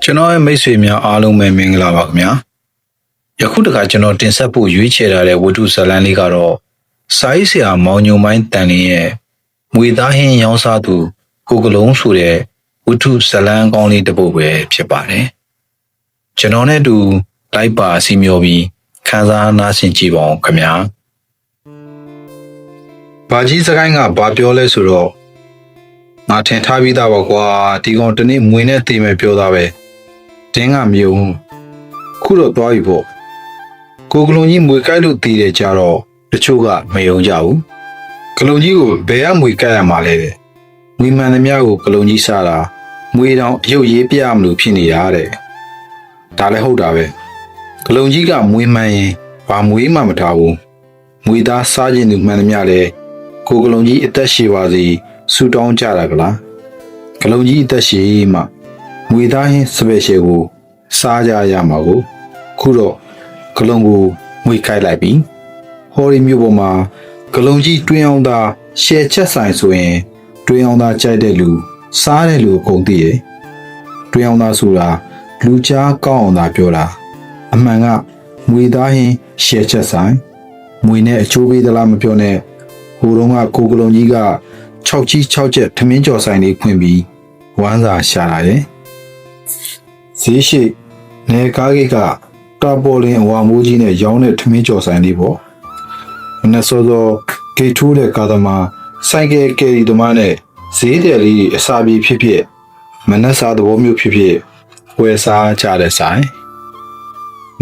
ကျွန်တော်ရဲ့မိတ်ဆွေများအားလုံးပဲမင်္ဂလာပါခင်ဗျာယခုတခါကျွန်တော်တင်ဆက်ဖို့ရွေးချယ်ထားတဲ့ဝတ္ထုဇာတ်လမ်းလေးကတော့စာရေးဆရာမောင်ညိုမိုင်းတန်လင်းရဲ့မွေသားဟင်းရောင်းစားသူကိုကလုံးဆိုတဲ့ဝတ္ထုဇာတ်လမ်းကောင်းလေးတစ်ပုဒ်ပဲဖြစ်ပါတယ်ကျွန်တော်နဲ့အတူလိုက်ပါစီမျောပြီးခန်းစားနားဆင်ကြည့်ပါဦးခင်ဗျာဘာကြီးစကိုင်းကဘာပြောလဲဆိုတော့ငါထင်ထားပြီးသားပါကွာဒီကောင်တနေ့မွေနဲ့တေးမယ်ပြောသားပဲတင်းကမြုံခုတော့သွားပြီပေါ့ကိုကလုံကြီးမွေကိုက်လို့တီးတယ်ကြတော့တချို့ကမယုံကြဘူးကလုံကြီးကိုဘယ်ကမွေကိုက်ရမှာလဲတဲ့မွေမှန်သမျှကိုကလုံကြီးစားတာမွေတောင်အယုတ်ရေးပြရမလို့ဖြစ်နေတာတဲ့ဒါလည်းဟုတ်တာပဲကလုံကြီးကမွေမှန်ရင်ဘာမွေမှမထားဘူးမွေသားစားခြင်းသူမှန်သမျှလဲကိုကလုံကြီးအသက်ရှည်ပါစေဆူတောင်းကြတာကလားကလုံကြီးအသက်ရှည်မှမွေသားဟင်းစပယ်ရှယ်ကိုစားကြရမှာကိုခုတော့ကလုံကိုမွေခိုက်လိုက်ပြီဟော်ရီမြို့ပေါ်မှာကလုံကြီးတွင်းအောင်သာရှယ်ချက်ဆိုင်ဆိုရင်တွင်းအောင်သာကြိုက်တဲ့လူစားတဲ့လူအကုန်သိရဲ့တွင်းအောင်သာဆိုတာလူကြားကောင်းအောင်သာပြောတာအမှန်ကမွေသားဟင်းရှယ်ချက်ဆိုင်မွေနဲ့အချိုးပေးသလားမပြောနဲ့ဟိုတုန်းကကိုကလုံကြီးက6ကြီး6ချက်ထမင်းကြော်ဆိုင်လေးဖွင့်ပြီးဝမ်းစာရှာလာတယ်ဈေးရှိနေကားကြီးကတာပေါ်လင်အဝါမိုးကြီးနဲ့ရောင်းတဲ့ထမင်းကြော်ဆိုင်လေးပေါ့မနက်စောစောဂိတ်ထိုးတဲ့ကားသမားဆိုင်ကယ်ကယ်ရီသမားနဲ့ဈေးတယ်လေးအစာပြေဖြစ်ဖြစ်မနက်စာသဘောမျိုးဖြစ်ဖြစ်ဝယ်စားကြတဲ့ဆိုင်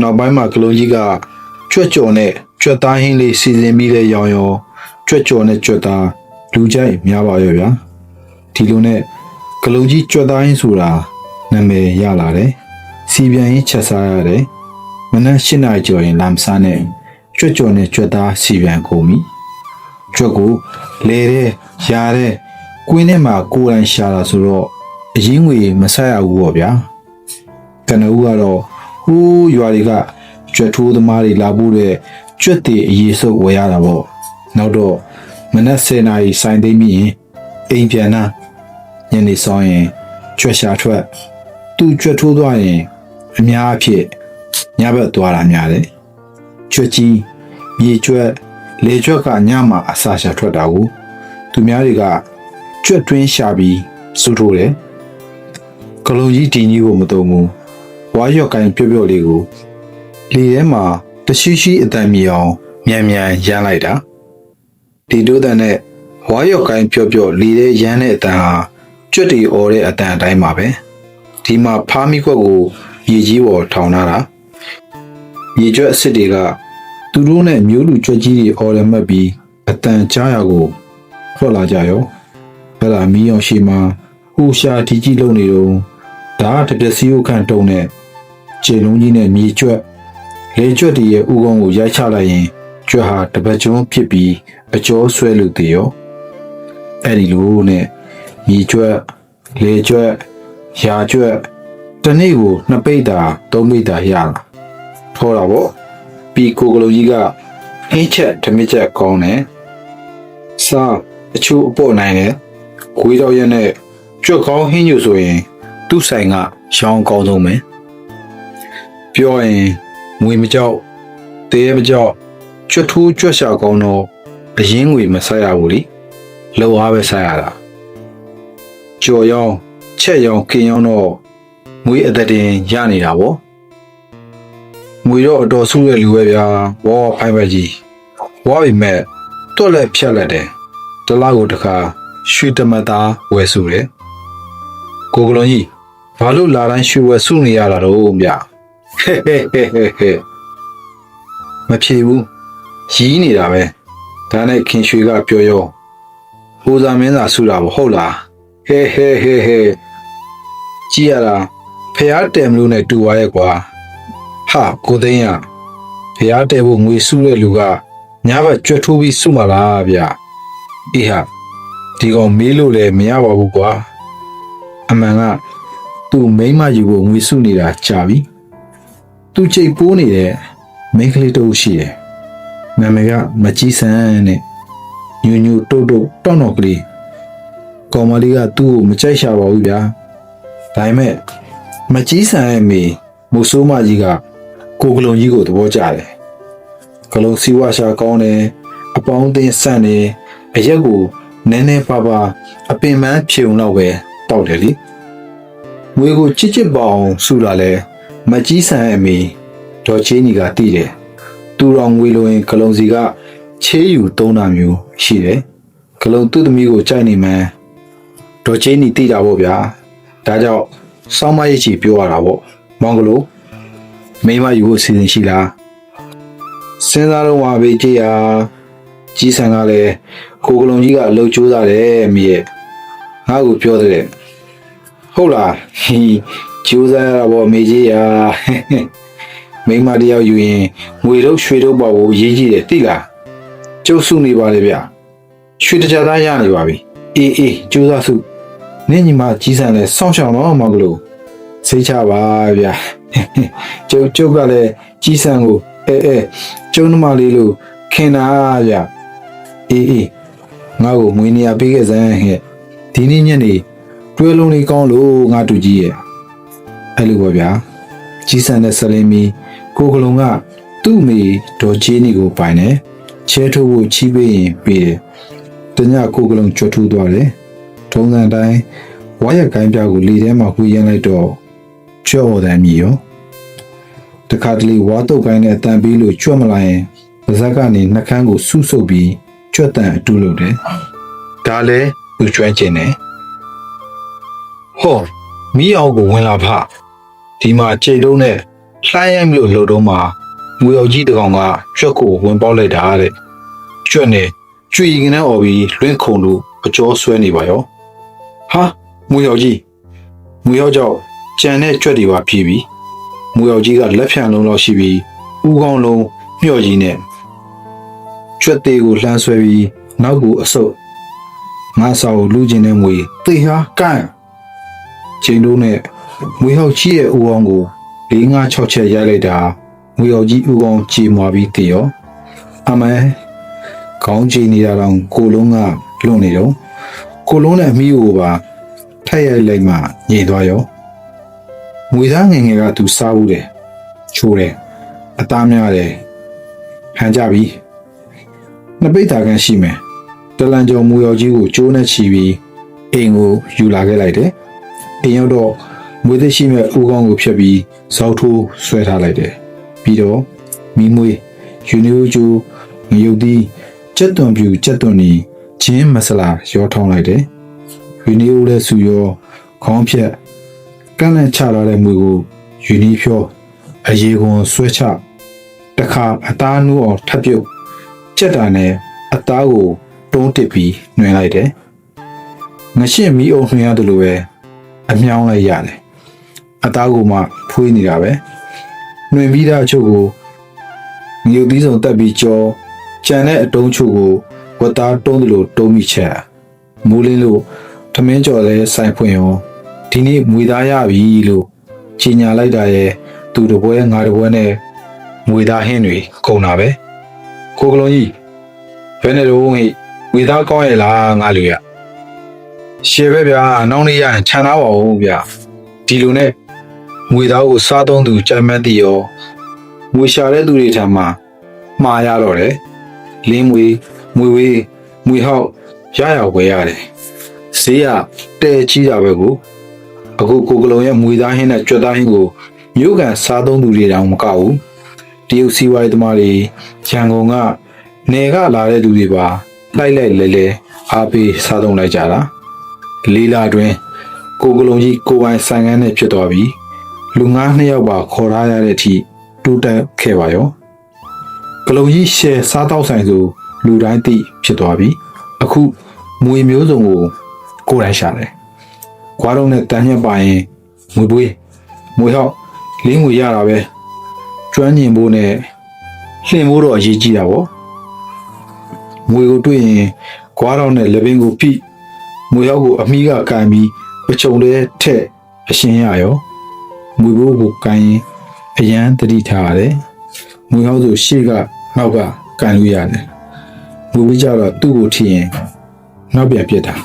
နောက်ပိုင်းမှာကလုံကြီးကကြွက်ကြော်နဲ့ကြွက်သားဟင်းလေးစီစဉ်ပြီးတဲ့ရောင်ရောကြွက်ကြော်နဲ့ကြွက်သားလူကြိုက်များပါရဲ့ဗျာဒီလိုနဲ့ကလုံကြီးကြွက်သားဟင်းဆိုတာနာမည်ရလာတယ်စီပြန်ရင်ချက်စားရတယ်မနက်8နာရီကျော်ရင်လမ်းစားနဲ့ကြွက်ကြော်နဲ့ကြွက်သားစီပြန်ကုန်ပြီကြွက်ကိုလဲတဲ့ရာတဲ့ကွင်းထဲမှာကိုယ်တိုင်ရှာတာဆိုတော့အရင်းငွေမဆက်ရဘူးပေါ့ဗျာကနဦးကတော့ဟိုးရွာတွေကကြွက်ထိုးသမားတွေလာဖို့တဲ့ကြွက်တွေအရေးစုပ်ဝယ်ရတာပေါ့နောက်တော့မနက်10နာရီဆိုင်သိမ်းပြီးရင်အိမ်ပြန်လာညနေဆောင်ရင်ကြွက်ရှာထွက်သူကြွက်ထိုးသွားရင်အများအဖြစ်ညဘက်သွားတာများတယ်ကြွက်ကြီးမြေကြွက်လေကြွက်ကညမှာအစာရှာထွက်တာကိုသူများတွေကကြွက်တွင်းရှာပြီးစုထိုးတယ်ကလုံကြီးတီကြီးကိုမတုံဘူးဝါရော့ကိုင်းပြော့ပြော့လေးကိုလေထဲမှာတရှိရှိအတန်မြေအောင်မြန်မြန်ရမ်းလိုက်တာဒီတို့တန်နဲ့ဝါရော့ကိုင်းပြော့ပြော့လေထဲရမ်းတဲ့အတန်ဟာကြွက်တီအော်တဲ့အတန်အတိုင်းပါပဲဒီမှာဖားမိခွက်ကိုရေကြီးပေါ်ထောင်ထားတာရေကြွက်အစ်စ်တွေကသူတို့နဲ့မျိုးလူကြွက်ကြီးတွေအော်ရမှတ်ပြီးအတန်ကြားရကိုထွက်လာကြရောအဲ့ဒါမီးအောင်ရှိမှာဟိုရှာဒီကြီးလုံနေတော့ဒါကတပြက်စီကိုခန့်တုံးနဲ့ခြေလုံးကြီးနဲ့မြေကြွက်လေကြွက်တွေရဲ့ဥကုံးကိုရိုက်ချလိုက်ရင်ကြွက်ဟာတပတ်ကျွန်းဖြစ်ပြီးအကျော်ဆွဲလို့တည်ရောအဲ့ဒီလိုနဲ့မြေကြွက်လေကြွက်ရာကြွက်တနေ့ကို2ပိတ်တာ3ပိတ်တာရတာထောတာပေါ့ပြီးကိုကလုံကြီးကဟင်းချက်ဓမစ်ချက်ကောင်းတယ်စားအချို့အပေါ့နိုင်တယ်ခွေးတော့ရက်နဲ့ကြွက်ကောင်းဟင်းညူဆိုရင်သူ့ဆိုင်ကရောင်းကောင်းဆုံးပဲပြောရင်ငွေမကြောက်တဲမကြောက်ကြွက်ထိုးကြွက်ရှာကောင်းတော့အရင်းငွေမဆက်ရဘူးလေလောအားပဲဆက်ရတာကြော်ရောင်းချက်ရောင်းကင်ရောင်းတော့ငွေအသက်တင်ရနေတာပေါ့ငွေတော့အတော်စုတဲ့လူပဲဗျာဝါဖိုင်ပဲကြီးဝါပြီမဲ့တွက်လက်ဖြတ်လက်တယ်တလားကိုတခါရွှေတမသားဝယ်စုတယ်ကိုကလုံးကြီးဘာလို့လာတိုင်းရွှေဝယ်စုနေရတာတော့ဗျဟဲ့မဖြေဘူးရီးနေတာပဲဒါနဲ့ခင်ရွှေကပြောရောဟိုစာမင်းသာစုတာပေါ့ဟုတ်လားဟဲ့ကြည့်ရတာဖះတယ်မလို့နဲ့တူသွားရဲ့ကွာဟာကိုသိန်းရဖះတယ်ဖို့ငွေစုတဲ့လူကညဘက်ကြွက်ထိုးပြီးစုမှာလားဗျအေးဟာဒီကောင်မေးလို့လည်းမရပါဘူးကွာအမှန်ကသူ့မိန်းမယူဖို့ငွေစုနေတာကြာပြီသူ့ချိတ်ပိုးနေတဲ့မိန်းကလေးတို့ရှိတယ်နာမည်ကမကြီးဆန်းနဲ့ညူညူတုတ်တောင်းတော့ကလေးကောင်မလေးကသူ့ကိုမကြိုက်ရှာပါဘူးဗျာဒါပေမဲ့ မကြီးဆန်ရဲ့မိမူဆိုးမကြီးကကိုကလုံကြီးကိုသဘောကျတယ်ကလုံစီဝါရှာကောင်းတယ်အပေါင်းအသင်းဆန့်တယ်အရက်ကိုနည်းနည်းပါးပါအပင်ပန်းဖြုံတော့ပဲတောက်တယ်လေငွေကိုချစ်ချစ်ပေါအောင်ဆူလာလဲမကြီးဆန်ရဲ့မိဒေါ်ချင်းကြီးကတည်တယ်သူတော်ငွေလိုရင်ကလုံစီကချေးယူသုံးတာမျိုးရှိတယ်ကလုံသူ့သမီးကိုကြိုက်နေမှန်းဒေါ်ချင်းကြီးတည်တာပေါ့ဗျာဒါကြောင့်စောင်းမရိတ်ချီပြောရတာပေါ့မောင်ကလေးမိမယူဖို့စီစဉ်ရှိလားစဉ်းစားတော့ပါပဲကြည်ဟာကြီးဆန်ကလည်းကိုကလုံကြီးကအလုပ်ကြိုးစားတယ်မိရဲ့ငါ့ကိုပြောတယ်ဟုတ်လားဟီကြိုးစားရတာပေါ့မေကြီးဟာမိမတယောက်ယူရင်ငွေတော့ရွှေတော့ပေါ့ကိုရေးကြည့်တယ်သိလားကျုပ်စုနေပါလေဗျရွှေတကြသားရနေပါပြီအေးကြိုးစားစုနင့်ညီမကြီးဆန်လဲစောင့်ရှောက်တော့မောင်ကလေးစိတ်ချပါဗျာကျုပ်ကလည်းကြီးဆန်ကိုကျုံနှမလေးလို့ခင်တာဗျာအေးငါ့ကိုမွေးနေရပေးခဲ့စမ်းဟဲ့ဒီနေ့ညနေတွဲလုံးလေးကောင်းလို့ငါတူကြီးရဲ့အဲ့လိုပါဗျာကြီးဆန်တဲ့ဆလင်းမီကိုကလုံကသူ့မိဒေါ်ချင်းနီကိုပိုင်တယ်ချဲထိုးဖို့ချီးပေးရင်ပေးတယ်တညကိုကလုံကြွထူးသွားတယ်ထုံးစံတိုင်းဝါရကိုင်းပြကိုလေထဲမှာခွေရမ်းလိုက်တော့ကြော့တယ်မြည်ရောတခါတလေဝါတုတ်ကိုင်းနဲ့အတန်ပေးလို့ကြွတ်မလာရင်ပါဇက်ကနေနှကန်းကိုဆုပ်ဆုပ်ပြီးကြွတ်တန်အတူလုပ်တယ်ဒါလည်းသူကျွမ်းကျင်တယ်ဟောမီးအောင်ကိုဝင်လာဖဒီမှာကြိတ်တုံးနဲ့လှိုင်းရိုက်လို့လှုပ်တော့မှငွေအောင်ကြီးတကောင်ကကြွက်ကိုဝင်ပေါက်လိုက်တာတဲ့ကြွက်နဲ့ကျွေရင်နဲ့អော်ပြီးလွင့်ခုံလို့အကျော်ဆွဲနေပါရောဟာငွေအောင်ကြီးငွေရောက်ကြောက်ကြံတဲ့ကြွက်တွေပါဖြီးပြီးငွေအောင်ကြီးကလက်ဖြံလုံးလောက်ရှိပြီးဥကောင်းလုံးမျှော့ကြီးနဲ့ကြွက်သေးကိုလှမ်းဆွဲပြီးနောက်ကိုအဆုပ်ငါစာကိုလူကျင်တဲ့ငွေသေဟာကန့်ချိန်လုံးနဲ့ငွေဟောက်ကြီးရဲ့ဥကောင်းကို4-5-6ချက်ရိုက်လိုက်တာငွေဟောက်ကြီးဥကောင်းကြေမွာပြီးတည်ရောအမဲခေါင်းချိန်နေတာတော့ကိုလုံးကလွန်နေတော့ကိုလုံးနဲ့အမီးကိုပါထက်ရိုက်လိုက်မှညင်သွားရောငွေသားငယ်ငယ်ကသူစားဘူးတယ်ချိုးတယ်အသားများတယ်ဟန်ကြပြီနှစ်ပိတ်တာကန်ရှိမယ်တလန်ကျော်မူရော်ကြီးကိုကျိုးနဲ့ချီပြီးအိမ်ကိုယူလာခဲ့လိုက်တယ်အိမ်ရောက်တော့မွေးသိရှိမဲ့ဦးကောင်းကိုဖြတ်ပြီးဇောက်ထိုးဆွဲထားလိုက်တယ်ပြီးတော့မီးမွေးယူနီယိုကျူငရုတ်သီးကြက်သွန်ပြူကြက်သွန်နီချင်းမဆလာရောထောင်းလိုက်တယ်ယူနီယိုလည်းဆူရောခေါင်းဖြတ်ကန့်လန့်ချလာတဲ့မွေကိုယူနီဖြောအရေခွန်ဆွဲချတခါအသားနူးအောင်ထပ်ပြုတ်ကြက်တာနဲ့အသားကိုတုံးတစ်ပြီးနှွှင်လိုက်တယ်ငရှင်းမီးအုံနှွှင်ရတယ်လို့ပဲအမြောင်းလိုက်ရတယ်အသားကိုမှဖွေးနေတာပဲနှွှင်ပြီးသားအချို့ကိုငရုတ်သီးစုံတက်ပြီးကြောကြံတဲ့အတုံးချို့ကိုဝတ်သားတုံးတယ်လို့တုံးမိချက်မိုးလင်းလို့ထမင်းကြော်လဲဆိုင်ဖွင့်ရောဒီနေ့မွေသားရပြီလို့ကြီးညာလိုက်တာရဲ့သူတပွဲငါတပွဲနဲ့မွေသားဟင်းတွေကုန်တာပဲကိုကလုံးကြီးဘယ်နဲ့တော့ဟိမွေသားကောင်းရဲ့လားငါလူရရှေ့ပဲဗျာနောက်နေ့ရရင်ခြံသားပါဦးဗျာဒီလိုနဲ့ငွေသားကိုစားသုံးသူကြမ်းမတ်တည်ရောငွေရှာတဲ့သူတွေထံမှာမှားရတော့တယ်လင်းမွေငွေဝေးငွေဟောက်ရရဝယ်ရတယ်ဈေးကတဲကြီးတာပဲကိုအခုကိုကလုံးရဲ့မွေသားဟင်းနဲ့ကြွက်သားဟင်းကိုမြို့ကန်စားသုံးသူတွေတောင်မကဘူးတရုတ်စီဝိုင်းသမားတွေရန်ကုန်ကနေကလာတဲ့သူတွေပါလိုက်လဲအားပေးစားသုံးလိုက်ကြတာလေးလာတွင်ကိုကလုံးကြီးကိုပိုင်ဆိုင်ကန်းနဲ့ဖြစ်သွားပြီးလူ9ယောက်ပါခေါ်ထားရတဲ့အထိတူတက်ခဲ့ပါရောကလုံးကြီးရှယ်စားတောက်ဆိုင်ဆိုလူတိုင်းသိဖြစ်သွားပြီအခုမွေမျိုးစုံကိုယ်တိုင်ရှာတယ်ခွားတော့နဲ့တန်းညက်ပါရင်ငွေပွေးမွေဟောက်လင်းငွေရတာပဲကျွမ်းကျင်ဖို့နဲ့လှင်ဖို့တော့အရေးကြီးတာပေါ့ငွေကိုတွေ့ရင်ခွားတော့နဲ့လက်ပင်ကိုဖိမွေဟောက်ကိုအမိကကန်ပြီးပချုံတဲ့ထက်အရှင်ရရောမွေဘိုးကိုကန်ရင်အရန်တတိထားရတယ်မွေဟောက်ဆိုရှေ့ကနောက်ကကန်လို့ရတယ်မွေဘိုးကြတော့သူ့ကိုထိရင်နောက်ပြန်ပြစ်တာ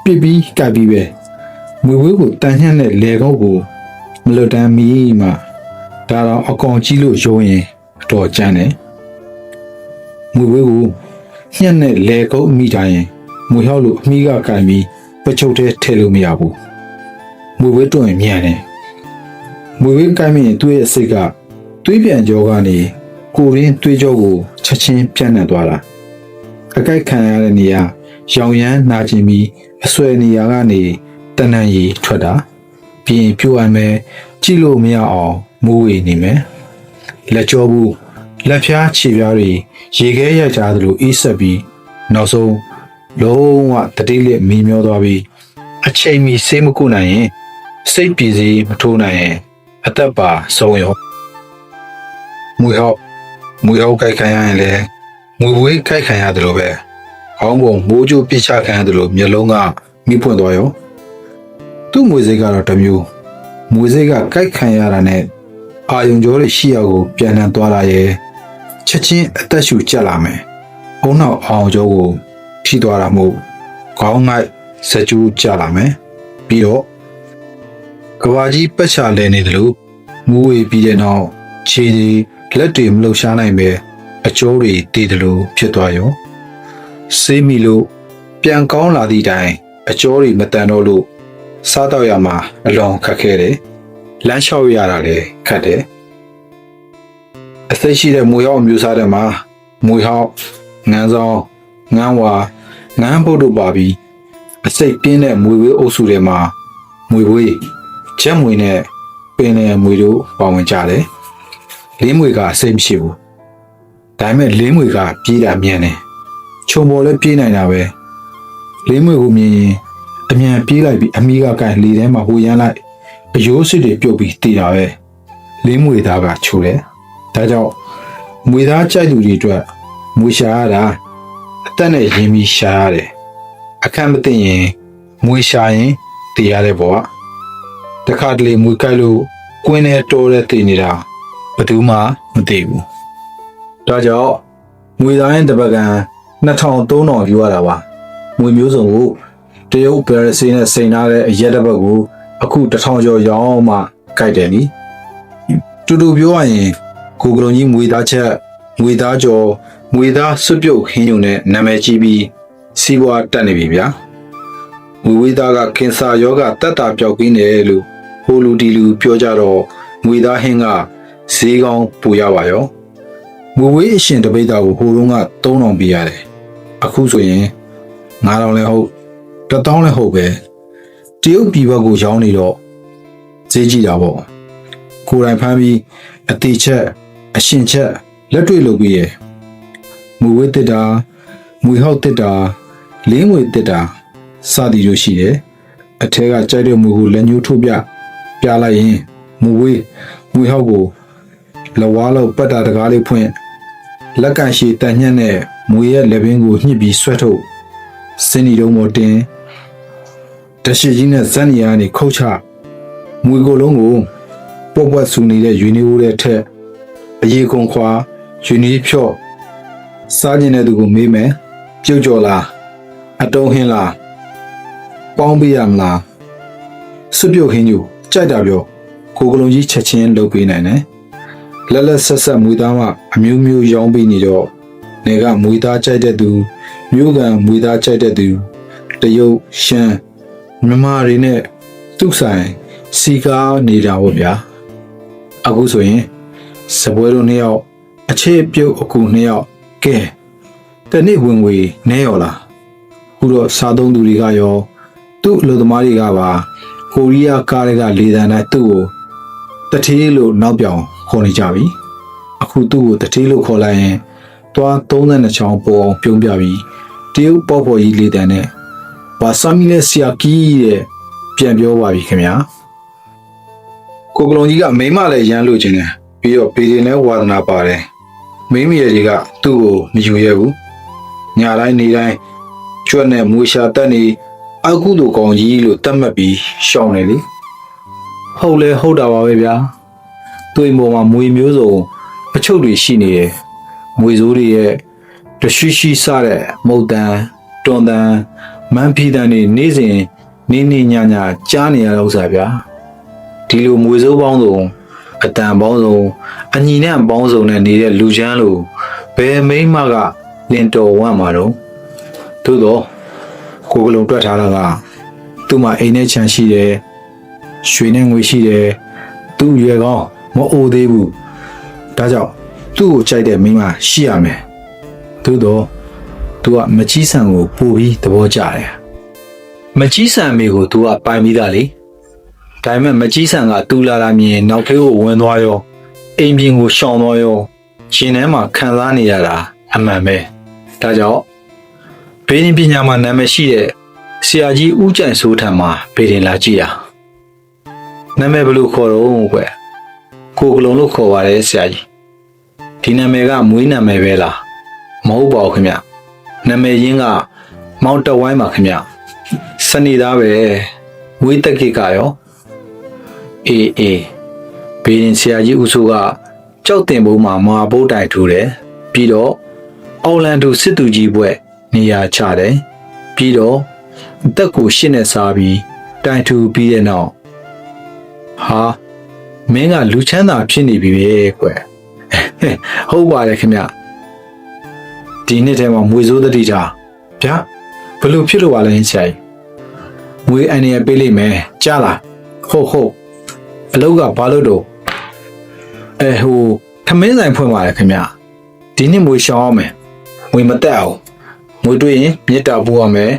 ပြစ်ပြီးကပ်ပြီးပဲမွေဘိုးကိုတန်ညှက်နဲ့လေကောက်ကို မလွတ်တမ်းမီမှဒါတော့အကောင်ကြီးလို့ရုံးရင်အတော်ကြမ်းတယ်မွေဝဲကိုညှက်နဲ့လေကုန်းမိတိုင်းရင်မွေဟောက်လို့အမိကကင်ပြီးပချုပ်ထဲထည့်လို့မရဘူးမွေဝဲတွန့်ရင်မြန်တယ်မွေဝဲကင်မိရင်သူ့ရဲ့စိတ်ကသွေးပြန်ကြောကနေကိုရင်းသွေးကြောကိုချက်ချင်းပြန့်နှံ့သွားတာအကိုက်ခံရတဲ့နေရာရောင်ရမ်းနာကျင်ပြီးအဆွဲနေရာကနေတဏ္ဍန်ရီထွက်တာပြီးရင်ပြိုအပ်မယ်ကြည့်လို့မရအောင်မိုးဝေနေမယ်လက်ကြောဘူးလက်ဖျားခြေဖျားတွေရေခဲရိုက်ကြသလိုအေးဆက်ပြီးနောက်ဆုံးလုံးဝတတိလက်မီမျောသွားပြီးအချိန်မီဆေးမကုနိုင်ရင်စိတ်ပြေစီမထိုးနိုင်ရင်အသက်ပါဆုံးရောမွေဟောက်ကြိုက်ခံရရင်လည်းမွေဝေးကြိုက်ခံရတယ်လို့ပဲခေါင်းပုံမိုးကြိုးပြစ်ချခံရတယ်လို့မျက်လုံးကမိပွင့်သွားရောသူ့မွေစိတ်ကတော့တစ်မျိုးမွေစိတ်ကကြိုက်ခံရတာနဲ့အာယုံကြောတွေရှိရကိုပြန်နှံသွားတာရဲ့ချက်ချင်းအသက်ရှူကျက်လာမယ်အုံနောက်အောင်ကြောကိုထိသွားတာမို့ခေါင်းငိုက်စကြူးကျလာမယ်ပြီးတော့ကဘာကြီးပက်ချလဲနေတယ်လို့မူးဝေပြီးတဲ့နောက်ခြေတွေလက်တွေမလှုပ်ရှားနိုင်ပဲအကျိုးတွေတည်တယ်လို့ဖြစ်သွားရောဆေးမီလို့ပြန်ကောင်းလာသည့်တိုင်အကျိုးတွေမတန်တော့လို့စားတော့ရမှာအလွန်ခက်ခဲတယ်လမ်းလျှောက်ရတာလည်းခက်တယ်အသိရှိတဲ့မွေဟောက်အမျိုးစားတွေမှာမွေဟောက်ငန်းဆောင်ငန်းဝါငန်းပုတ်တို့ပါပြီးအစိတ်ပြင်းတဲ့မွေဝေးအုပ်စုတွေမှာမွေဝေးချက်မွေနဲ့ပင်လယ်မွေတို့ပါဝင်ကြတယ်လေးမွေကအစိတ်မရှိဘူးဒါပေမဲ့လေးမွေကပြေးတာမြန်တယ်ခြုံပေါ်လည်းပြေးနိုင်တာပဲလေးမွေကိုမြင်ရင်အမြန်ပြေးလိုက်ပြီးအမိကကန်လေထဲမှာဟိုရမ်းလိုက်အယိုးစစ်တွေပြုတ်ပြီးတည်တာပဲလေးမွေသားကချိုးတယ်ဒါကြောင့်မွေသားကြိုက်သူတွေအတွက်မွေရှာရတာအသက်နဲ့ရင်းပြီးရှာရတယ်အခက်မသိရင်မွေရှာရင်တည်ရတဲ့ဘဝတခါတလေမွေကြိုက်လို့ကွင်းထဲတိုးတဲ့တည်နေတာဘယ်သူမှမသိဘူးဒါကြောင့်မွေသားရင်တပတ်ကန်2000-3000ယူရတာပါမွေမျိုးစုံကိုတရုတ်ဘယ်ရစီနဲ့စိန်ထားတဲ့အရက်တစ်ပတ်ကိုအခု1000ကျော်ရောင်းမှကြိုက်တယ်နီတူတူပြောရရင်ကိုကလုံးကြီးမွေသားချက်မွေသားကျော်မွေသားစွတ်ပြုတ်ခင်းယုံနဲ့နာမည်ကြီးပြီးစီးပွားတက်နေပြီဗျာမွေသားကကင်ဆာယောဂတက်တာပြောက်ကင်းတယ်လို့ဟိုလူဒီလူပြောကြတော့မွေသားဟင်းကဈေးကောင်းပူရပါရောမွေဝေးအရှင်တပိတ်တာကိုဟိုတုန်းက3000ပေးရတယ်အခုဆိုရင်9000လဲဟုတ်1000လဲဟုတ်ပဲတရုတ်ပြည်ဘက်ကိုရောင်းနေတော့ဈေးကြီးတာပေါ့ကိုယ်တိုင်ဖမ်းပြီးအသေးချက်အရှင်ချက်လက်တွေ့လုပ်ပြီးရမွေဝေးတစ်တာမွေဟောက်တစ်တာလေးငွေတစ်တာစသည်တို့ရှိတယ်အထက်ကကြိုက်တဲ့မွေကိုလက်ညှိုးထိုးပြလိုက်ရင်မွေဝေးမွေဟောက်ကိုလဝါလောက်ပတ်တာတကားလေးဖွင့်လက်ကန့်ရှည်တန်ညက်နဲ့မွေရဲ့လက်ပင်ကိုညှစ်ပြီးဆွဲထုတ်စင်းနီတုံးပေါ်တင်တရှိကြီးနဲ့ဇက်နီယာကနေခုတ်ချမွေကိုလုံးကိုပွက်ပွက်ဆူနေတဲ့ယူနီဝိုးတဲ့ထက်အရေကုန်ခွာယူနီဖြော့စားကျင်တဲ့သူကိုမေးမယ်ပြုတ်ကြော်လားအတုံးဟင်းလားပေါင်းပေးရမလားစွပြုတ်ခင်းယူကြိုက်တာပြောကိုကလုံးကြီးချက်ချင်းလုပ်ပေးနိုင်တယ်လက်လက်ဆက်ဆက်မွေသားမှအမျိုးမျိုးရောင်းပေးနေတော့နေကမွေသားကြိုက်တဲ့သူမျိုးကန်မွေသားကြိုက်တဲ့သူတရုတ်ရှမ်းမြန်မာတွေနဲ့သူ့ဆိုင်စီကားနေတာပေါ့ဗျာအခုဆိုရင်စပွဲတို့နှစ်ယောက်အခြေပြုတ်အကူနှစ်ယောက်ကဲတနေ့ဝင်ဝေနဲရောလားခုတော့စားသုံးသူတွေကရောသူ့အလုပ်သမားတွေကပါကိုရီးယားကားတွေကလေတံတိုင်းသူ့ကိုတထေးလို့နောက်ပြောင်ခေါ်နေကြပြီအခုသူ့ကိုတထေးလို့ခေါ်လိုက်ရင်သွား32ချောင်းပေါ်အောင်ပြုံးပြပြီးတရုတ်ပေါ့ပေါ်ကြီးလေတံနဲ့ဘာဆာမီနဲ့ဆီယာကီရဲ့ပြန်ပြောပါပြီခင်ဗျာကိုကလုံးကြီးကမိမလည်းရမ်းလို့ခြင်းတယ်ပြီးတော့ပေတင်နဲ့ဝါသနာပါတယ်မိမိရဲ့တွေကသူ့ကိုမယူရဘူးညတိုင်းနေတိုင်းကျွတ်နဲ့မွေရှာတက်နေအကုသို့ကောင်ကြီးလို့တတ်မှတ်ပြီးရှောင်းနေလေဟုတ်လဲဟုတ်တာပါပဲဗျာတွေးပေါ်မှာမွေမျိုးစုံအချုပ်တွေရှိနေတယ်မွေစိုးတွေရဲ့တရှိရှိစတဲ့မုတ်တန်တွန်တန်မန်းဖီတန်တွေနေ့စဉ်နေညညကြားနေရတဲ့ဥစ္စာဗျာဒီ ဒီလိုမွေစိုးပေါင်းစုံအတန်ပေါင်းစုံအညီနဲ့ပေါင်းစုံနဲ့နေတဲ့လူချမ်းလိုဘယ်မိမကလင်တော်ဝမ်းမှာတော့သို့တော့ကိုကလုံးတွက်ထားတာကသူ့မှာအိမ်နဲ့ခြံရှိတယ်ရွှေနဲ့ငွေရှိတယ်သူ့ရွယ်ကောင်းမအိုသေးဘူးဒါကြောင့်သူ့ကိုကြိုက်တဲ့မိမရှိရမယ်သို့တော့သူကမကြီးဆန်ကိုပို့ပြီးသဘောကျတယ်မကြီးဆန်မိကိုသူကပိုင်ပြီးသားလေဒါပေမဲ့မကြီးဆန်ကတူလာလာမြင်နောက်ဖေးကိုဝင်သွားရောအိမ်ပြင်ကိုရှောင်သွားရောရှင်ထဲမှာခံစားနေရတာအမှန်ပဲဒါကြောင့်ဘေးရင်ပညာမှာနာမည်ရှိတဲ့ဆရာကြီးဦးကျန်စိုးထံမှာဘေးရင်လာကြည့်တာနာမည်ဘယ်လိုခေါ်တော့ကွယ်ကိုကလုံးလို့ခေါ်ပါတယ်ဆရာကြီးဒီနာမည်ကမွေးနာမည်ပဲလားမဟုတ်ပါဘူးခင်ဗျနာမည်ရင်းကမောင်တဝိုင်းပါခင်ဗျစနေသားပဲမွေးတက်ကိကရောအေးဘေးရင်ဆရာကြီးဦးစိုးကကြောက်တင်ဘုံမှာမာဘိုးတိုင်ထူတယ်ပြီးတော့အော်လန်ဒိုစစ်သူကြီးဘွဲ့နေရာချတယ်ပြီးတော့အသက်ကိုရှင်းနဲ့စားပြီးတိုင်ထူပြီးတဲ့နောက်ဟာမင်းကလူချမ်းသာဖြစ်နေပြီပဲကွယ်ဟုတ်ပါတယ်ခင်ဗျဒီနှစ်ထဲမှာမွေစိုးတတိတာဗျာဘလို့ဖြစ်လို့ပါလဲဆရာကြီးမွေအန်ရပေးလိုက်မယ်ကြားလားဟုတ်အလုပ်ကဘာလို့တော့ဟိုထမင်းဆိုင်ဖွင့်ပါတယ်ခင်ဗျဒီနှစ်မွေရှောင်းအောင်မယ်မွေမတက်အောင်မွေတွေ့ရင်မြစ်တာပူရမယ်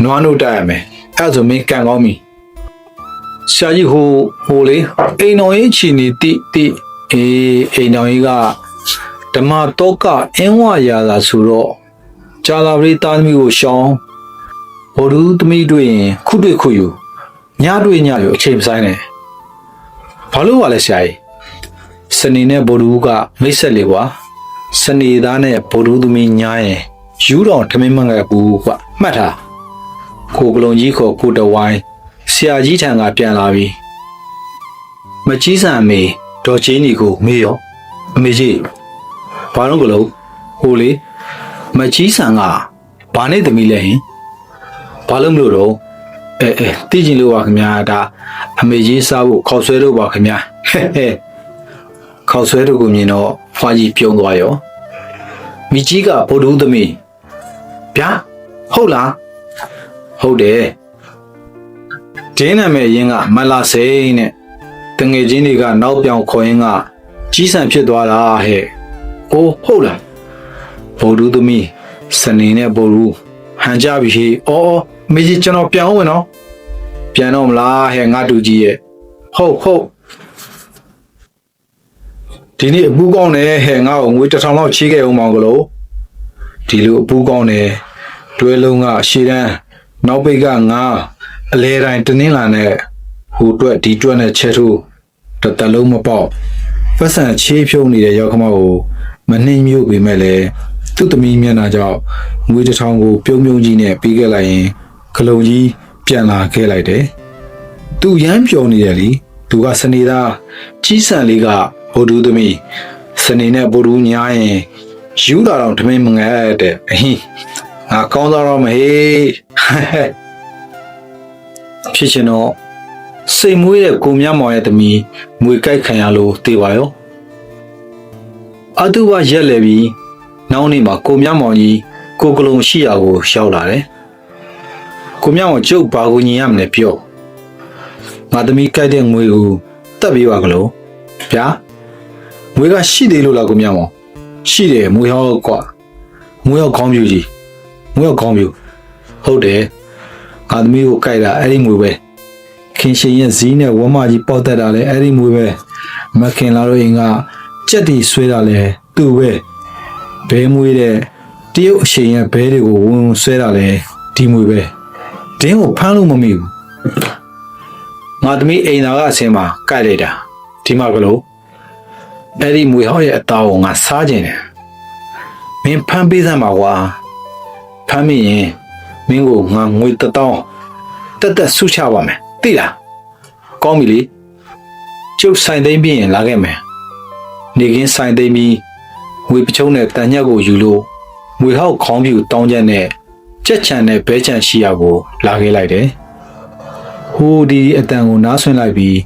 နွားနို့တက်ရမယ်အဲ့ဆိုမင်းကန်ကောင်းပြီဆရာကြီးဟိုလေအိမ်တော်ရေးချီနေတိအိမ်တော်ရေးကဓမ္မတောကအင်းဝရာသာဆိုတော့ကြာလာပရိသားသမီးကိုရှောင်းဘော်ဒူးသမီးတွေ့ရင်ခုတွေ့ခုယူညတွေ့ညယူအချိန်မဆိုင်နဲ့ဘာလို့ပါလဲဆရာကြီးစနေနဲ့ဘော်ဒူးကမိတ်ဆက်လေကွာစနေသားနဲ့ဘော်ဒူးသမီးညားရင်ယူတော်ထမင်းမငယ်ဘူးကွာမှတ်ထားကိုကလုံးကြီးခေါ်ကိုတဝိုင်းဆရာကြီးထံကပြန်လာပြီမကြီးဆန်မေဒေါ်ချင်းကြီးကိုမေးရောအမေကြီးဘာလို့ကလုံးဟိုလေမကြီးဆန်ကဘာနဲ့သမီးလဲဟင်ဘာလို့မလို့တော့သိချင်လို့ပါခင်ဗျာဒါအမေကြီးစားဖို့ခေါက်ဆွဲတော့ပါခင်ဗျာခေါက်ဆွဲတို့ကိုမြင်တော့ဖွာကြီးပြုံးသွားရောမိကြီးကဗိုလ်တူးသမီးဗျာဟုတ်လားဟုတ်တယ်ဒင်းနာမည်ရင်းကမလာစိန်နဲ့တငယ်ချင်းတွေကနောက်ပြောင်ခေါ်ရင်းကကြီးဆန်ဖြစ်သွားတာဟဲ့အိုးဟုတ်လားဗိုလ်တူးသမီးစနေနဲ့ဗိုလ်တူးဟန်ကြပြီဟေးအော်မေကြီးကျွန်တော်ပြန်အောင်ဝင်နော်ပြန်တော့မလားဟဲ့ငါတူကြီးရဲ့ဟုတ်ဒီနေ့အပူကောင်းတယ်ဟဲ့ငါ့ကိုငွေ1000လောက်ချေးခဲ့အောင်မောင်ကလို့ဒီလိုအပူကောင်းတယ်တွဲလုံးကရှေ့တန်းနောက်ပိတ်ကငါအလဲတိုင်းတနင်းလာနဲ့ဟိုတွက်ဒီတွက်နဲ့ချဲထိုးတလုံးမပေါက်ပတ်စံချေးဖြုံးနေတဲ့ရောက်ခမောက်ကိုမနှိမ်မြို့ပေမဲ့လည်းသူ့သမီးမျက်နှာကြောင့်ငွေ1000ကိုပြုံးကြီးနဲ့ပြီးခဲ့လိုက်ရင်ခလုံးကြီးပြန်လာခဲ့လိုက်တယ်သူရမ်းပျော်နေတယ်လीသူကစနေသားကြီးဆန်လေးကဗိုလ်တူးသမီးစနေနဲ့ဗိုလ်တူးညားရင်ယူတာတော့ထမင်းမငဲ့တဲ့အဟင်းငါကောင်းသွားတော့မဟေးဖြစ်ချင်တော့စိတ်မွေးတဲ့ကိုမြမောင်ရဲ့သမီးမွေကြိုက်ခံရလို့တေးပါရောအတူကရက်လေပြီးနောက်နေ့မှာကိုမြမောင်ကြီးကိုကလုံးရှိရာကိုရောက်လာတယ်ကိုမြမောင်ကျုပ်ဘာကိုညင်ရမလဲပြောငါသမီးကြိုက်တဲ့ငွေကိုတက်ပြီးပါကလို့ဗျာငွေကရှိသေးလို့လားကိုမြမောင်ရှိတယ်မွေဟောကွာမွေဟောခေါင်းပြူကြီးမွေဟောခေါင်းပြူဟုတ်တယ်ငါသမီးကိုကြိုက်တာအဲ့ဒီငွေပဲခင်ရှင်ရဲ့ဇီးနဲ့ဝမကြီးပေါက်တက်တာလဲအဲ့ဒီငွေပဲမခင်လာတော့ရင်ကကြက်တီဆွဲတာလဲသူ့ပဲဘဲမွေးတဲ့တရုတ်အရှင်ရဲ့ဘဲတွေကိုဝင်ဆွဲတာလဲဒီငွေပဲဒင်းကိုဖမ်းလို့မမိဘူးငါသမီးအိမ်သာကအစင်းမှာကြိုက်လိုက်တာဒီမှာကလို့အဲ့ဒီမွေဟောက်ရဲ့အသားကိုငါစားကျင်တယ်မင်းဖမ်းပေးစမ်းပါကွာဖမ်းမိရင်မင်းကိုငါငွေ1000တက်ဆုချပါမယ်သိလားကောင်းပြီလေကျုပ်ဆိုင်သိမ်းပြီးရင်လာခဲ့မယ်နေကင်းဆိုင်သိမ်းပြီးငွေပချုံးနဲ့တန်ညက်ကိုယူလို့ငွေဟောက်ခေါင်းပြူတောင်းချက်နဲ့ကြက်ချံနဲ့ဘဲချံရှိရာကိုလာခဲ့လိုက်တယ်ဟိုဒီအတန်ကိုနားဆွင့်လိုက်ပြီး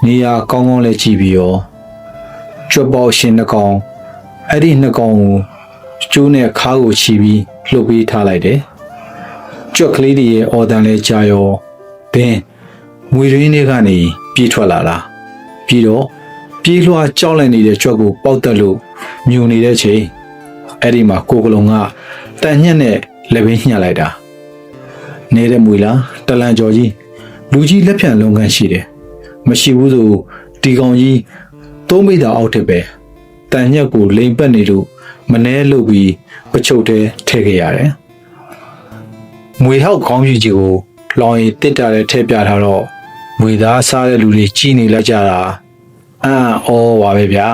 နေရာကောင်းကောင်းလေးကြည့်ပြီးရောကြွက်ပေါရှင်နှကောင်အဲ့ဒီနှကောင်ကိုကျိုးနဲ့ခါးကိုချီပြီးလှုပ်ပေးထားလိုက်တယ်ကြွက်ကလေးတွေရဲ့အော်တန်လေးကြာရောဘင်းငွေရင်းတွေကနေပြေးထွက်လာတာပြီးတော့ပြေးလွှားကြောက်လန့်နေတဲ့ကြွက်ကိုပေါက်တက်လို့မြူနေတဲ့ချိန်အဲ့ဒီမှာကိုကလုံကတန်ညက်နဲ့လက်ဘင်းညှက်လိုက်တာနေတဲ့မွေလားတလန်ကျော်ကြီးလူကြီးလက်ဖြံလုံခန်းရှိတယ်မရှိဘူးဆိုဒီကောင်ကြီးသုံးမိတာအောက်ထက်ပဲတန်ညက်ကိုလိမ်ပတ်နေလို့မနှဲလုပ်ပြီးပချုပ်တဲထည့်ခဲ့ရတယ်မွေဟောက်ခေါင်းပြူကြီးကိုလောင်ရည်တစ်တာနဲ့ထည့်ပြထားတော့မွေသားစားတဲ့လူတွေကြီးနေလိုက်ကြတာဩပါပဲဗျာ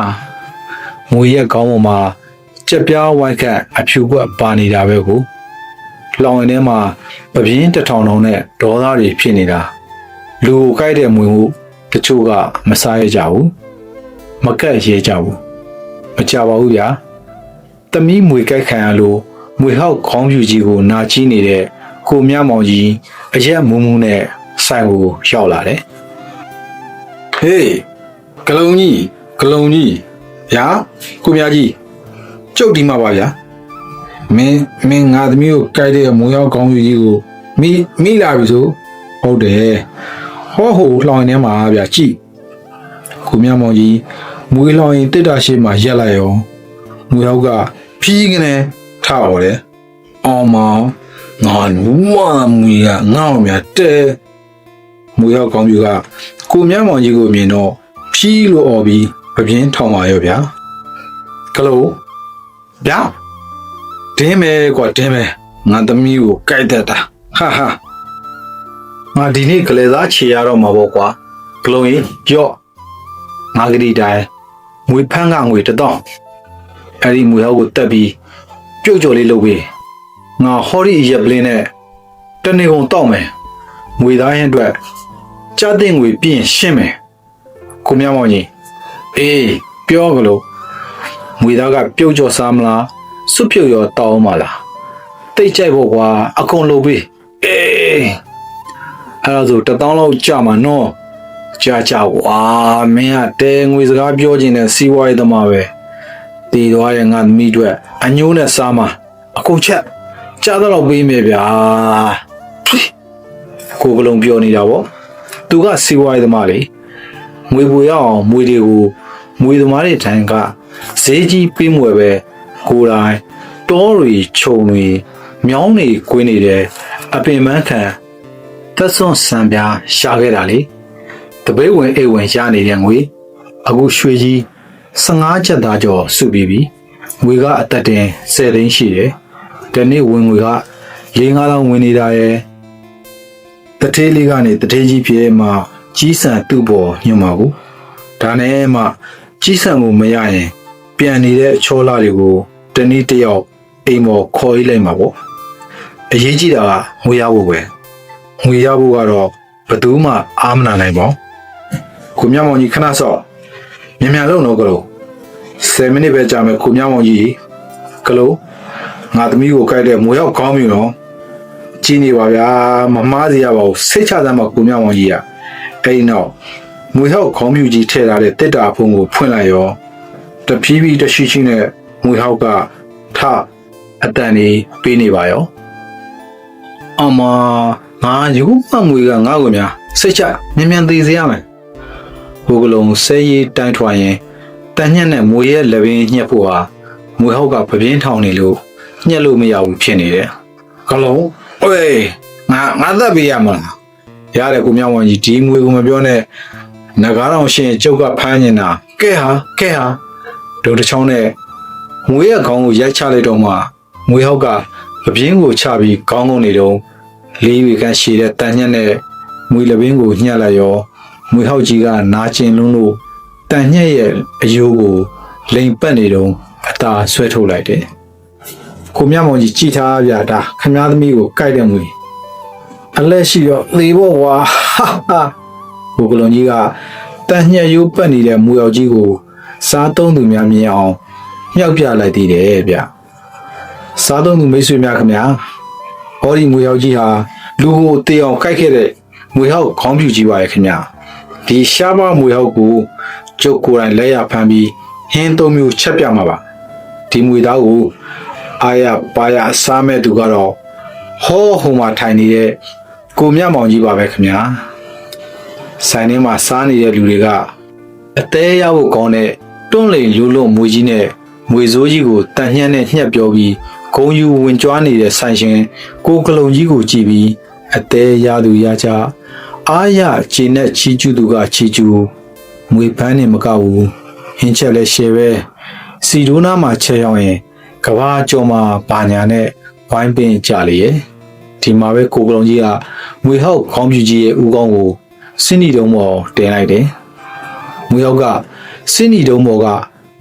မွေရဲ့ခေါင်းပေါ်မှာကြက်ပြားဝိုက်ခတ်အဖြူကွက်ပါနေတာပဲကိုလောင်ရင်ထဲမှာပပြင်းတစ်ထောင်ထောင်နဲ့ဒေါသတွေဖြစ်နေတာလူကိုကိုက်တဲ့မွေကိုတချို့ကမစားရကြဘူးမကက်ရဲကြဘူးမကြပါဘူးဗျာတမီးမွေကိုက်ခံရလို့မွေဟောက်ခေါင်းပြူကြီးကိုနာချီးနေတဲ့ကိုမြမောင်ကြီးအရက်မူးမူးနဲ့ဆိုင်ကိုရောက်လာတယ်ဟေးဂလုံကြီးဗျာကိုမြကြီးကျုပ်ဒီမှာပါဗျာမင်းငါသမီးကိုကြိုက်တဲ့မွေရောက်ကောင်းကြီးကိုမိလာပြီဆိုဟုတ်တယ်ဟောဟိုလှောင်ရင်ထဲမှာဗျာကြည့်ကိုမြမောင်ကြီးမွေလှောင်ရင်တစ်တာရှိမှရက်လိုက်ရောမွေရောက်ကဖြီးကနေထားော်တယ်အောင်မောင်ငါနူးမမွေကငေါ့မြတဲမွေရောက်ကောင်းကြီးကကိုမြမောင်ကြီးကိုမြင်တော့ဖြီးလို့អော်ပြီးပပြင်းထောင်ပါရောဗျာကလိုဗျာတင်းမဲကွာတင်းမဲငါသမီးကိုကြိုက်တတ်တာဟာငါဒီနေ့ကလေးသားခြေရတော့မှာပေါ့ကွာကလုံးရင်ကြော့ငါကလေးတိုင်းငွေဖန်းကငွေ1000အဲ့ဒီမွေဟောက်ကိုတက်ပြီးပြုတ်ကြော်လေးလုပ်ပြီးငါဟော်ရီရက်ပလင်းနဲ့တနေကုန်တောက်မယ်ငွေသားရင်အတွက်ကြားတဲ့ငွေပြင်ရှင်းမယ်ကိုမြမောင်ကြီးအေးပြောကလို့ငွေသားကပြုတ်ကြော်စားမလားစွတ်ပြုတ်ရောတောင်းမလားတိတ်ကြိုက်ဖို့ကွာအကုန်လုပ်ပြီးအေးအဲ့ဒါဆို1000လောက်ကြာမှာနော်ကြာကွာမင်းကတဲငွေစကားပြောခြင်းနဲ့စီးပွားရေးသမားပဲတည်သွားတဲ့ငါသမီးအတွက်အညိုးနဲ့စားမှာအကုန်ချက်ကြားတော့ပေးမယ်ဗျာကိုကလုံးပြောနေတာပေါ့သူကစီးပွားရေးသမားလေငွေပူရအောင်မွေတွေကိုမွေသမားတွေထံကဈေးကြီးပေးမွယ်ပဲကိုယ်တိုင်တောတွေခြုံတွေမြောင်းတွေကွင်းနေတယ်အပင်မန်းခံသက်စွန်ဆံပြားရှာခဲ့တာလေတပိတ်ဝင်အိတ်ဝင်ရနေတဲ့ငွေအခုရွှေကြီး15ကျပ်သားကျော်စုပြီးပြီငွေကအသက်တင်10သိန်းရှိတယ်ဒီနေ့ဝင်ငွေက4-5လောက်ဝင်နေတာရဲ့တထေးလေးကနေတထေးကြီးပြေမှကြီးဆန်သူ့ပေါ်ညွှန်ပါဘူးဒါနဲ့မှကြီးဆန်ကိုမရရင်ပြန်နေတဲ့အချောလာတွေကိုတနေ့တယောက်အိမ်ပေါ်ခေါ်ရေးလိုက်မှာပေါ့အရေးကြီးတာကငွေရဖို့ပဲငွေရဖို့ကတော့ဘယ်သူမှအားမနာနိုင်ပါဘူးကိုမြမောင်ကြီးခဏဆော့မြန်လုံးတော့ကလို့10မိနစ်ပဲကြာမယ်ကိုမြမောင်ကြီးကလို့ငါသမီးကိုကြိုက်တဲ့မွေရောက်ကောင်းပြီနော်ကြီးနေပါဗျာမမားစီရပါဘူးစိတ်ချစမ်းပါကိုမြမောင်ကြီးကအဲ့နောက်မွေရောက်ခေါင်းပြူကြီးထည့်ထားတဲ့တစ်တာဖုံးကိုဖွင့်လိုက်ရောတဖြည်းဖြည်းတရှိရှိနဲ့မွေဟောက်ကထအတန်လေးပေးနေပါရောအမငါယူမှမွေကငါ့ကိုများစိတ်ချမြန်သေးစေရမယ်ဟိုကလုံးဆဲရီတိုင်းထွာရင်တန်ညက်နဲ့မွေရဲ့လက်ပင်ညှက်ဖို့ဟာမွေဟောက်ကပပြင်းထောင်နေလို့ညှက်လို့မရဘူးဖြစ်နေတယ်ကလုံးအေးငါသက်ပေးရမလားရတယ်ကိုမြောင်ဝန်ကြီးဒီမွေကိုမပြောနဲ့ငကားတော်ရှင်ကျုပ်ကဖမ်းနေတာကဲဟာဒုံတစ်ချောင်းနဲ့မွေရဲ့ခေါင်းကိုရိုက်ချလိုက်တော့မှမွေဟောက်ကပပြင်းကိုချပြီးခေါင်းနေတော့လေးဝေကန်းရှည်တဲ့တန်ညက်နဲ့မွေလက်ပင်ကိုညှက်လိုက်ရောမွေဟောက်ကြီးကနာကျင်လွန်းလို့တန်ညက်ရဲ့အယိုးကိုလိမ်ပတ်နေတော့အသာဆွဲထုတ်လိုက်တယ်ကိုမြမောင်ကြီးကြည်ထားပြတာခမားသမီးကိုကြိုက်တဲ့မွေအလက်ရှိတော့သေဖို့ကွာဟာဘိုကလုံးကြီးကတန်ညက်ရိုးပတ်နေတဲ့မွေယောက်ကြီးကိုစားသုံးသူများမြင်အောင်မြောက်ပြလိုက်သေးတယ်ဗျစားသုံးသူမိတ်ဆွေများခင်ဗျာဟောဒီမွေယောက်ကြီးဟာလူကိုတေအောင်ကြိုက်ခဲ့တဲ့မွေဟောက်ခေါင်းပြူကြီးပါရဲ့ခင်ဗျာ ဒီရှားပါမွေဟောက်ကိုကျုပ်ကိုယ်တိုင်လက်ရဖမ်းပြီးဟင်းသုံးမျိုးချက်ပြမှာပါဒီမွေသားကိုအာရပါရစားမဲ့သူကတော့ဟောဟိုမှာထိုင်နေတဲ့ကိုမြမောင်ကြီးပါပဲခင်ဗျာဆိုင်ထဲမှာစားနေတဲ့လူတွေကအသေးရဖို့ကောင်းတဲ့တွန့်လိန်လူလွတ်မွေကြီးနဲ့မွေစိုးကြီးကိုတန်ညှက်နဲ့ညှက်ပြောပြီးဂုံယူဝင်ကြွားနေတဲ့ဆိုင်ရှင်ကိုကလုံကြီးကိုကြည့်ပြီးအသေးရသူရကြအားရခြေနဲ့ချီကျူးသူကချီကျူးမွေပန်းနေမကဘူးဟင်းချက်လဲရှယ်ပဲစီဒိုနာမှာချက်ရောက်ရင်ကဘာကျော်မှာဘာညာနဲ့ဝိုင်းပင်ကြလေရဲ့ဒီမှာပဲကိုကလုံကြီးကမွေဟောက်ခေါင်းပြူကြီးရဲ့ဦးခေါင်းကိုစင်းနီတုံးပေါ်တင်လိုက်တယ်မွေဟောက်ကစင်းနီတုံးပေါ်က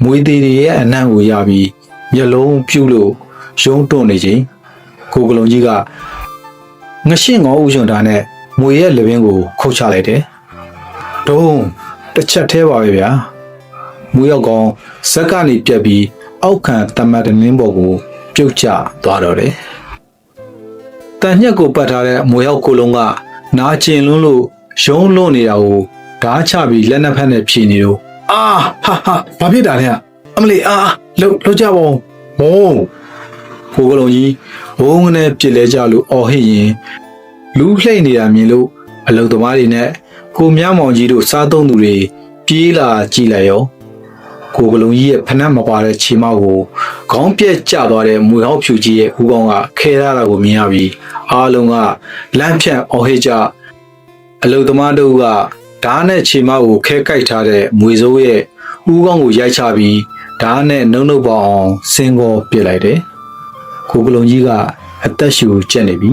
မွေသေးတွေရဲ့အနံ့ကိုရပြီးမျက်လုံးပြူးလို့ရုံးတွန့်နေချိန်ကိုကလုံကြီးကငရှင်းငေါဥရှင်တာနဲ့မွေရဲ့လက်ပင်ကိုခုတ်ချလိုက်တယ်။တုံးတစ်ချက်သေးပါပဲဗျာ။မွေရောက်ကောင်ဇက်ကနေပြက်ပြီးအောက်ခံတမတ်တနင်းပေါ်ကိုပြုတ်ကျသွားတော့တယ်။တန်ညက်ကိုပတ်ထားတဲ့မွေရောက်ကိုလုံးကနာကျင်လွန်းလို့ရုံးလွန်နေတာကိုဓာတ်ချပြီးလက်နှစ်ဖက်နဲ့ဖြေနေတော့အာဟာဟာဘာဖြစ်တာလဲအမလီအာလှုပ်ကြပါဦးဘုံကိုကလုံးကြီးဘုံငနဲ့ပြစ်လဲကြလို့အော်ဟစ်ရင်လူလှိမ့်နေတာမြင်လို့အလုံသမားတွေနဲ့ကိုမြမောင်ကြီးတို့စားသုံးသူတွေပြေးလာကြည့်လိုက်ရောကိုကလုံးကြီးရဲ့ဖနက်မပါတဲ့ခြေမောက်ကိုခေါင်းပြက်ကျသွားတဲ့မွေဟောက်ဖြူကြီးရဲ့ဦးခေါင်းကခဲရတာကိုမြင်ရပြီးအားလုံးကလမ်းဖြန့်အော်ဟစ်ကြအလုံသမားတို့ကဓာတ်နဲ့ခြေမောက်ကိုခဲကိုက်ထားတဲ့မွေစိုးရဲ့ဦးခေါင်းကိုရိုက်ချပြီးဓာတ်နဲ့နှုတ်ပေါအောင်ဆင်းကောပစ်လိုက်တယ်ကိုကလုံးကြီးကအသက်ရှူကျက်နေပြီ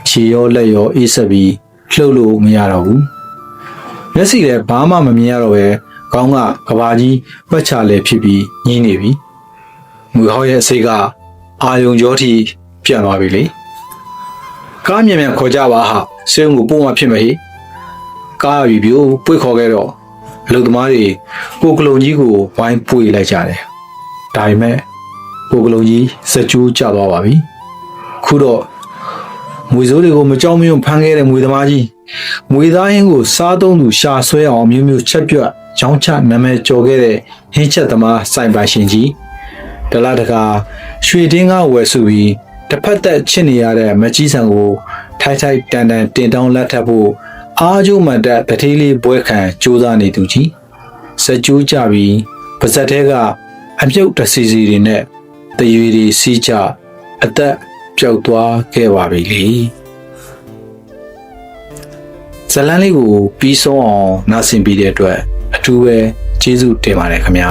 ခြေရောလက်ရောအေးဆက်ပြီးလှုပ်လို့မရတော့ဘူးမျက်စိလည်းဘာမှမမြင်ရတော့ပဲခေါင်းကကဘာကြီးပတ်ချလဲဖြစ်ပြီးညင်းနေပြီမွေဟောက်ရဲ့အစိတ်ကအာယုံကြောထိပြန့်သွားပြီလေကားမြင်မြန်ခေါ်ကြပါဟာစေုံကိုပို့မှဖြစ်မယ်ဟိကားရီပြိုပွေခေါ်ခဲ့တော့အလုပ်သမားတွေကိုကလုံကြီးကိုဝိုင်းပွေလိုက်ကြတယ်ဒါပေမဲ့ကိုကလုံကြီးစက်ကျိုးကျသွားပါပြီခုတော့မွေစိုးတွေကိုမကြောက်မရွံ့ဖမ်းခဲ့တဲ့မွေသမားကြီးမွေသားဟင်းကိုစားသုံးသူရှာဆွဲအောင်မျိုးမျိုးချက်ပြတ်ရောင်းချနာမည်ကျော်ခဲ့တဲ့ဟင်းချက်သမားစိုင်ပိုင်ရှင်ကြီးဒလတကာရွှေတင်းကားဝယ်စုပြီးတစ်ဖက်သက်ချစ်နေရတဲ့မကြီးဆန်ကိုထိုက်ထိုက်တန်တန်တင်တောင်းလက်ထပ်ဖို့အားကျိုးမှန်တဲ့တထေးလေးပွဲခံကြိုးစားနေသူကြီးစက်ကျိုးကြပြီးပါဇက်ထဲကအမြုပ်တစီစီတွေနဲ့တရွေတွေစီးကြအသက်ပျောက်သွားခဲ့ပါပြီလေဇလန်းလေးကိုပြီးဆုံးအောင်နားဆင်ပြီးတဲ့အတွက်အထူးပဲကျေးဇူးတင်ပါတယ်ခင်ဗျာ